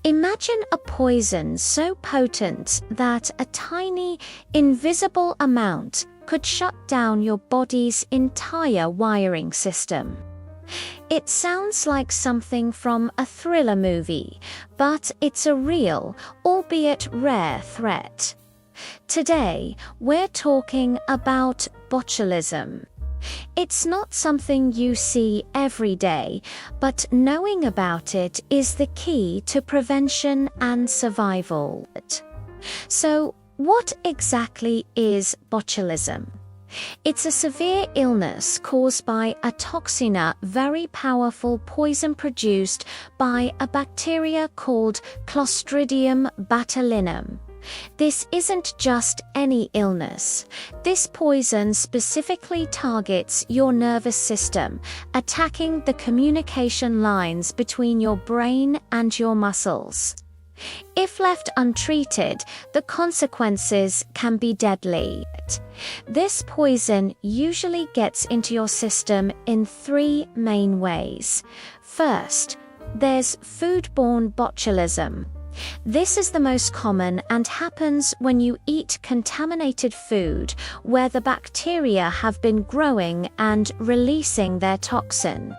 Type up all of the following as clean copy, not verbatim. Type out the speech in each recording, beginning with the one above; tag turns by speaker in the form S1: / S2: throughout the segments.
S1: Imagine a poison so potent that a tiny, invisible amount could shut down your body's entire wiring system. It sounds like something from a thriller movie, but it's a real, albeit rare threat. Today, we're talking about botulism. It's not something you see every day, but knowing about it is the key to prevention and survival. So, what exactly is botulism? It's a severe illness caused by a toxin, a very powerful poison produced by a bacteria called Clostridium botulinum. This isn't just any illness. This poison specifically targets your nervous system, attacking the communication lines between your brain and your muscles. If left untreated, the consequences can be deadly. This poison usually gets into your system in three main ways. First, there's foodborne botulism. This is the most common and happens when you eat contaminated food where the bacteria have been growing and releasing their toxin.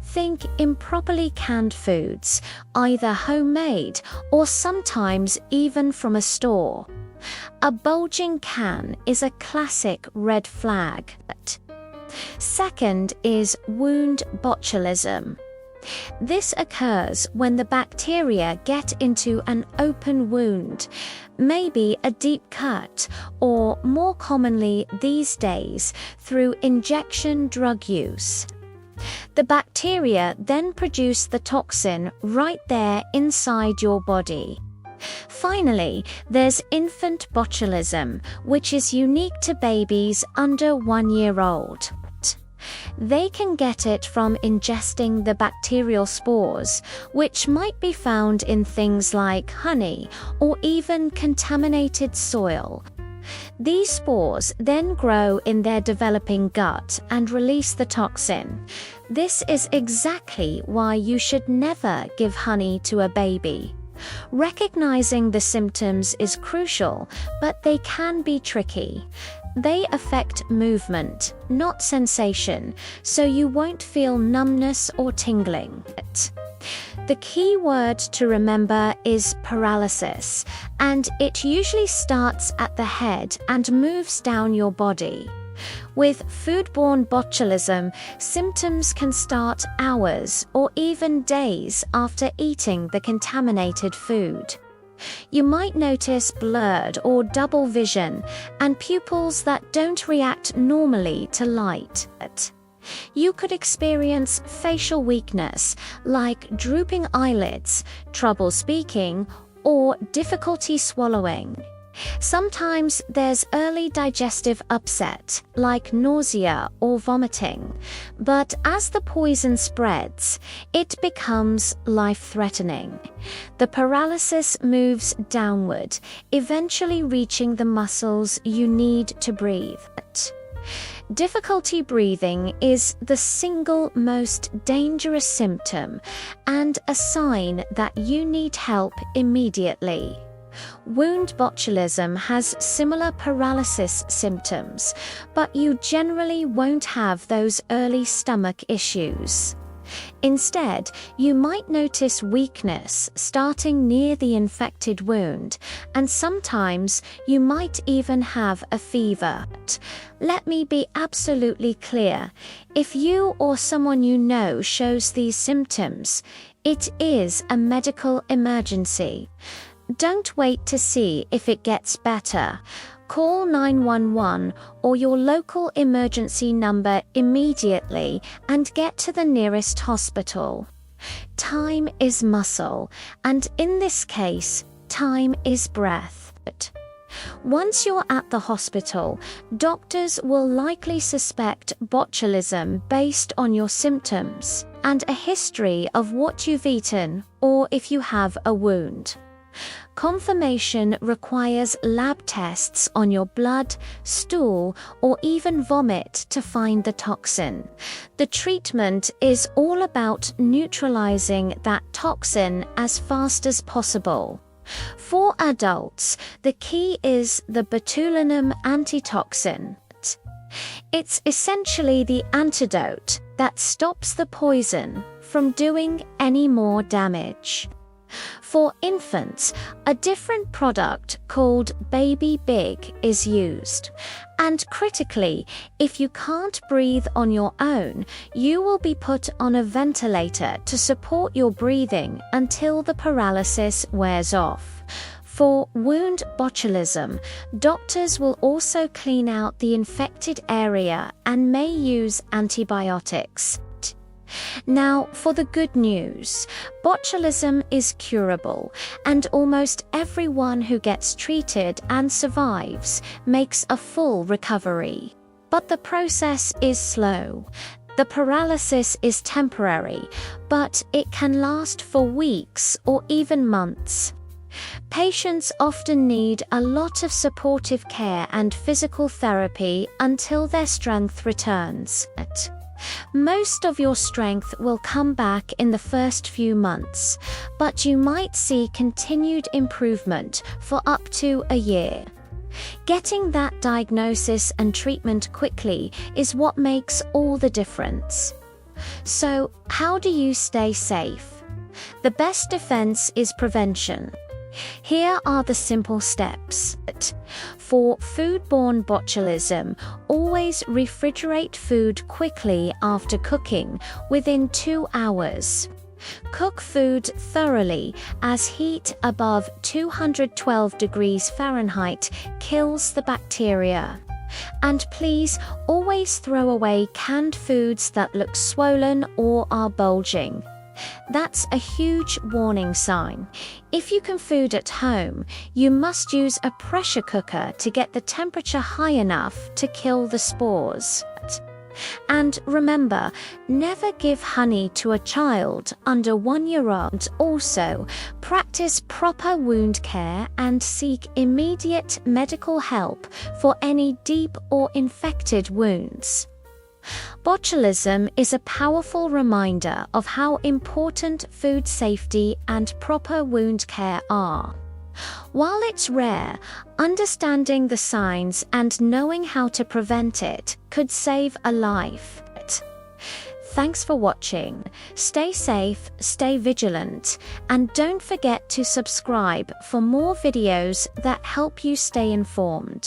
S1: Think improperly canned foods, either homemade or sometimes even from a store. A bulging can is a classic red flag. Second is wound botulism. This occurs when the bacteria get into an open wound, maybe a deep cut, or more commonly these days, through injection drug use. The bacteria then produce the toxin right there inside your body. Finally, there's infant botulism, which is unique to babies under 1 year old. They can get it from ingesting the bacterial spores, which might be found in things like honey or even contaminated soil. These spores then grow in their developing gut and release the toxin. This is exactly why you should never give honey to a baby. Recognizing the symptoms is crucial, but they can be tricky. They affect movement, not sensation, so you won't feel numbness or tingling. The key word to remember is paralysis, and it usually starts at the head and moves down your body. With foodborne botulism, symptoms can start hours or even days after eating the contaminated food. You might notice blurred or double vision and pupils that don't react normally to light. You could experience facial weakness, like drooping eyelids, trouble speaking, or difficulty swallowing. Sometimes there's early digestive upset, like nausea or vomiting, but as the poison spreads, it becomes life-threatening. The paralysis moves downward, eventually reaching the muscles you need to breathe. Difficulty breathing is the single most dangerous symptom and a sign that you need help immediately. Wound botulism has similar paralysis symptoms, but you generally won't have those early stomach issues. Instead, you might notice weakness starting near the infected wound, and sometimes you might even have a fever. Let me be absolutely clear. If you or someone you know shows these symptoms, it is a medical emergency. Don't wait to see if it gets better. Call 911 or your local emergency number immediately and get to the nearest hospital. Time is muscle, and in this case, time is breath. Once you're at the hospital, doctors will likely suspect botulism based on your symptoms and a history of what you've eaten or if you have a wound. Confirmation requires lab tests on your blood, stool, or even vomit to find the toxin. The treatment is all about neutralizing that toxin as fast as possible. For adults, the key is the botulinum antitoxin. It's essentially the antidote that stops the poison from doing any more damage. For infants, a different product called Baby Big is used. And critically, if you can't breathe on your own, you will be put on a ventilator to support your breathing until the paralysis wears off. For wound botulism, doctors will also clean out the infected area and may use antibiotics. Now, for the good news, botulism is curable, and almost everyone who gets treated and survives makes a full recovery. But the process is slow. The paralysis is temporary, but it can last for weeks or even months. Patients often need a lot of supportive care and physical therapy until their strength returns. Most of your strength will come back in the first few months, but you might see continued improvement for up to a year. Getting that diagnosis and treatment quickly is what makes all the difference. So, how do you stay safe? The best defense is prevention. Here are the simple steps. For foodborne botulism, always refrigerate food quickly after cooking, within 2 hours. Cook food thoroughly, as heat above 212 degrees Fahrenheit kills the bacteria. And please always throw away canned foods that look swollen or are bulging. That's a huge warning sign. If you can food at home, you must use a pressure cooker to get the temperature high enough to kill the spores. And remember, never give honey to a child under 1 year old. Also, practice proper wound care and seek immediate medical help for any deep or infected wounds. Botulism is a powerful reminder of how important food safety and proper wound care are. While it's rare, understanding the signs and knowing how to prevent it could save a life. Thanks for watching. Stay safe, stay vigilant, and don't forget to subscribe for more videos that help you stay informed.